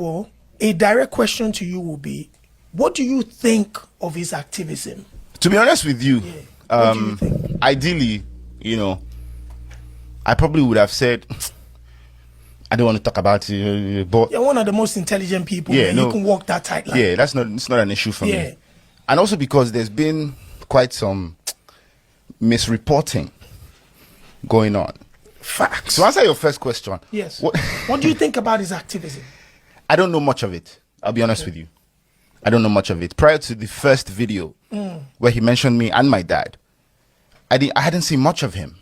Well, a direct question to you will be, what do you think of his activism? To be honest with you, What do you think? ideally, I probably would have said, I don't want to talk about it, but You're one of the most intelligent people. Yeah, Man. no. You can walk that tight line. yeah, it's not an issue for Yeah. me. And also because there's been quite some misreporting going on. Facts. To answer your first question, Yes. what, What do you think about his activism? I don't know much of it. I'll be honest with you. I don't know much of it. Prior to the first video where he mentioned me and my dad, I hadn't seen much of him.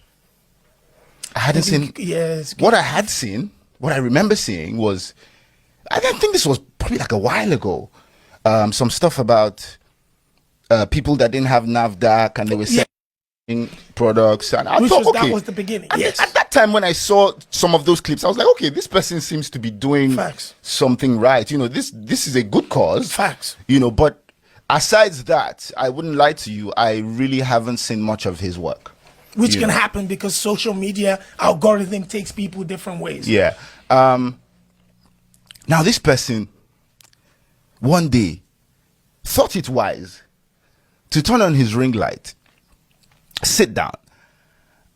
I hadn't seen. Yes. What I had seen, what I remember seeing was, I don't think this was probably like a while ago. Some stuff about people that didn't have NAFDAC and they were selling products, and I thought, okay, that was the beginning. and Yes. at that time when I saw some of those clips, I was like, okay, this person seems to be doing Facts. something right. This is a good cause. Facts. But aside that, I wouldn't lie to you, I really haven't seen much of his work. Which You can know. happen because social media algorithm takes people different ways. Yeah. Now this person one day thought it wise to turn on his ring light, sit down,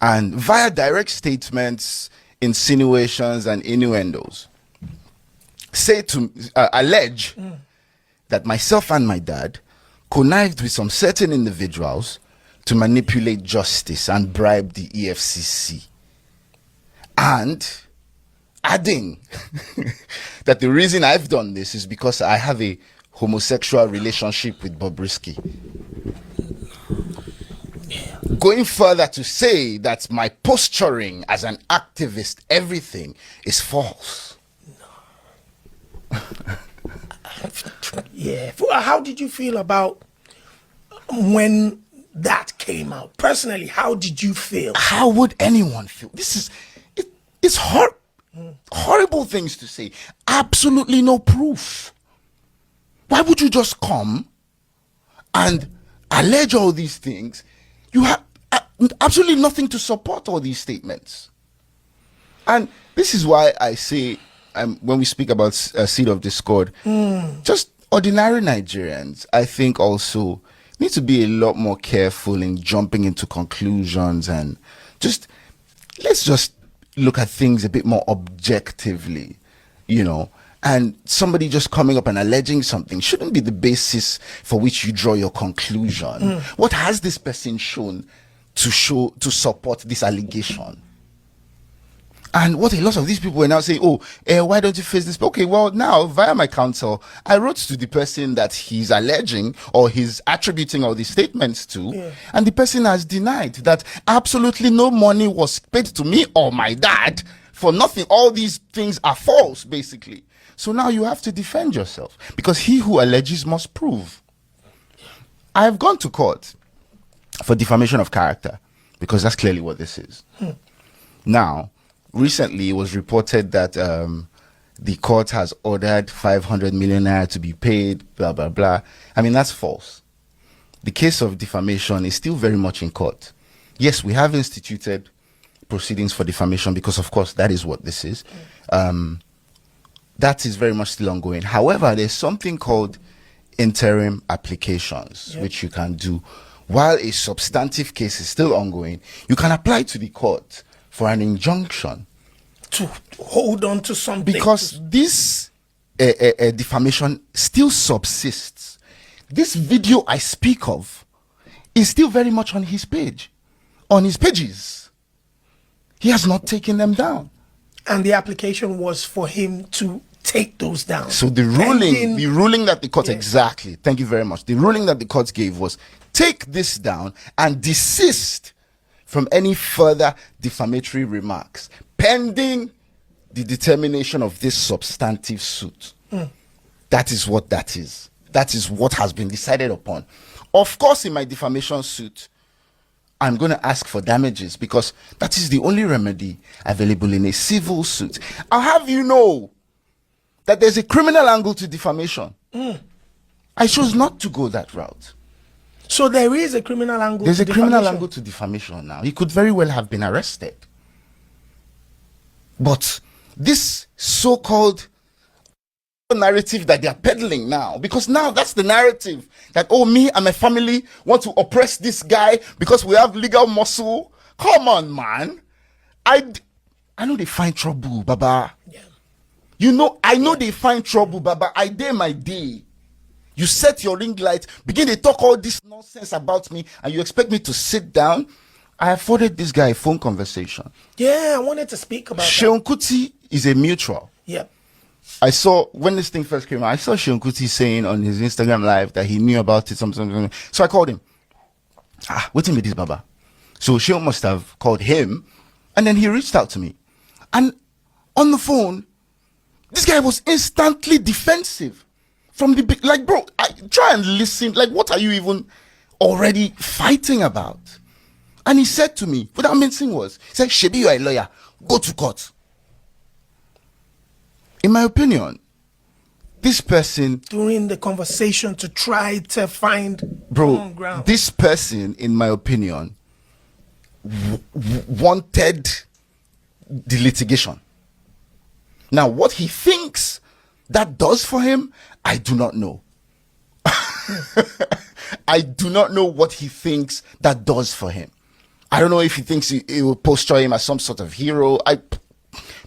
and via direct statements, insinuations, and innuendos, allege that myself and my dad connived with some certain individuals to manipulate justice and bribe the EFCC. And adding that the reason I've done this is because I have a homosexual relationship with Bobrisky. Going further to say that my posturing as an activist, everything is false. Yeah. How did you feel about when that came out? Personally, how did you feel? How would anyone feel? It's horrible things to say. Absolutely no proof. Why would you just come and allege all these things? You have absolutely nothing to support all these statements. And this is why I say, when we speak about seed of discord, just ordinary Nigerians, I think also need to be a lot more careful in jumping into conclusions, and let's just look at things a bit more objectively, and somebody just coming up and alleging something shouldn't be the basis for which you draw your conclusion. What has this person shown to support this allegation? And what a lot of these people were now saying, why don't you face this? Okay, well, now, via my counsel, I wrote to the person that he's alleging or he's attributing all these statements to, and the person has denied that absolutely no money was paid to me or my dad for nothing. All these things are false, basically. So now you have to defend yourself, because he who alleges must prove. I have gone to court for defamation of character, because that's clearly what this is. Now, recently, it was reported that the court has ordered 500 million naira to be paid, blah, blah, blah. I mean, that's false. The case of defamation is still very much in court. Yes, we have instituted proceedings for defamation because, of course, that is what this is. That is very much still ongoing. However, there's something called interim applications, which you can do. While a substantive case is still ongoing, you can apply to the court for an injunction to hold on to something. Because this defamation still subsists. This video I speak of is still very much on his page, on his pages. He has not taken them down. And the application was for him to take those down. So the ruling that the court, exactly, thank you very much. The ruling that the court gave was, take this down and desist from any further defamatory remarks pending the determination of this substantive suit. That is what that is. That is what has been decided upon. Of course, in my defamation suit, I'm going to ask for damages, because that is the only remedy available in a civil suit. I'll have you know that there's a criminal angle to defamation. I chose not to go that route. So there is a criminal angle. There's a criminal angle to defamation now. He could very well have been arrested. But this so-called narrative that they are peddling now, because now that's the narrative that, oh, me and my family want to oppress this guy because we have legal muscle. Come on, man. I know they find trouble, Baba. Yeah. You know, I know they find trouble, Baba. I dare my day. You set your ring light, begin to talk all this nonsense about me, and you expect me to sit down? I afforded this guy a phone conversation. Yeah, I wanted to speak about Seun Kuti is a mutual. Yeah. I saw, when this thing first came out, I saw Seun Kuti saying on his Instagram live that he knew about it, something. So I called him. What's in with this, Baba? So Seun must have called him, and then he reached out to me. And on the phone, this guy was instantly defensive. From the like, bro, try and listen. Like, what are you even already fighting about? And he said to me, what that mincing was, he said, Shebi, you are a lawyer, go to court. In my opinion, this person, during the conversation to try to find common ground. This person, in my opinion, wanted the litigation. Now, what he thinks that does for him, I do not know. I do not know what he thinks that does for him. I don't know if he thinks it will posture him as some sort of hero.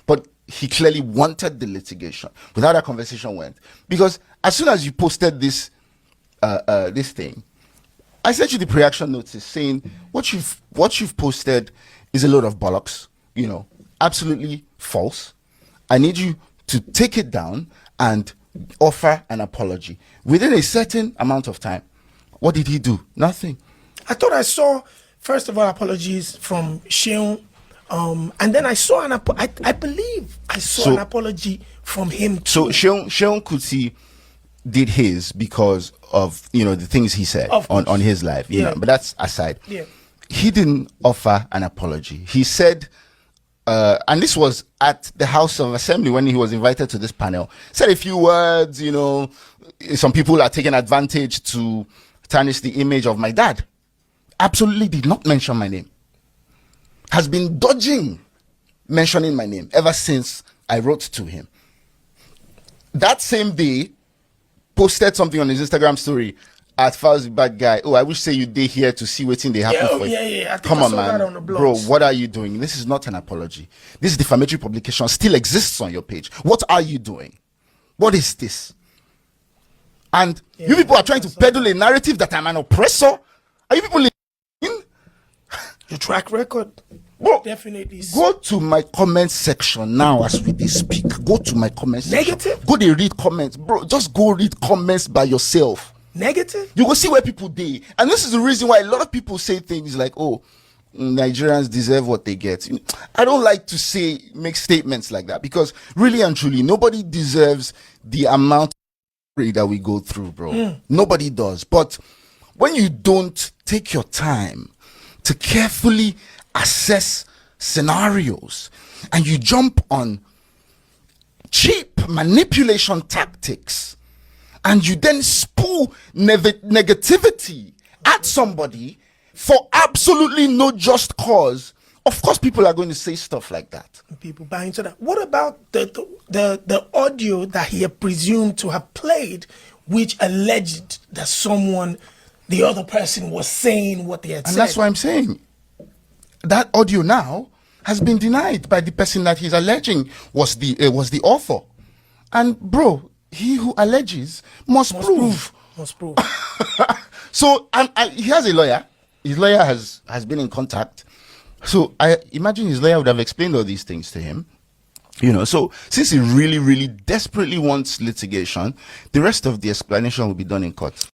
But he clearly wanted the litigation. Without that conversation went. Because as soon as you posted this this thing, I sent you the reaction notice saying what you've posted is a load of bollocks, you know, absolutely false. I need you to take it down and offer an apology within a certain amount of time. What did he do? Nothing. I thought I saw, first of all, apologies from Seun, and then I saw I believe I saw an apology from him too. So Seun Kuti did his because of, you know, the things he said on his live, you know, but that's aside. Yeah. He didn't offer an apology. He said, and this was at the House of Assembly when he was invited to this panel, said a few words, you know, some people are taking advantage to tarnish the image of my dad. Absolutely did not mention my name. Has been dodging mentioning my name ever since I wrote to him. That same day, posted something on his Instagram story at Falz bad guy. Oh, I wish say you did here to see what's in the happen for you. Yeah. Come on, man. Bro, what are you doing? This is not an apology. This defamatory publication still exists on your page. What are you doing? What is this? And you people are trying to peddle a narrative that I'm an oppressor. Are you people listening? Your track record, bro, definitely. Go to my comment section now as we speak. Go to my comment section. Negative? Go to read comments. Bro, just go read comments by yourself. Negative? You will see where people dey. And this is the reason why a lot of people say things like, oh, Nigerians deserve what they get. I don't like to make statements like that, because really and truly, nobody deserves the amount of that we go through, bro. Nobody does. But when you don't take your time to carefully assess scenarios and you jump on cheap manipulation tactics and you then spew negativity at somebody for absolutely no just cause, of course people are going to say stuff like that. People buy into that. What about the audio that he had presumed to have played, which alleged that the other person was saying what they had said? And that's why I'm saying that audio now has been denied by the person that he's alleging was the author. And bro, he who alleges must prove. Must prove. So he has a lawyer. His lawyer has been in contact. So I imagine his lawyer would have explained all these things to him. You know, so since he really, really desperately wants litigation, the rest of the explanation will be done in court.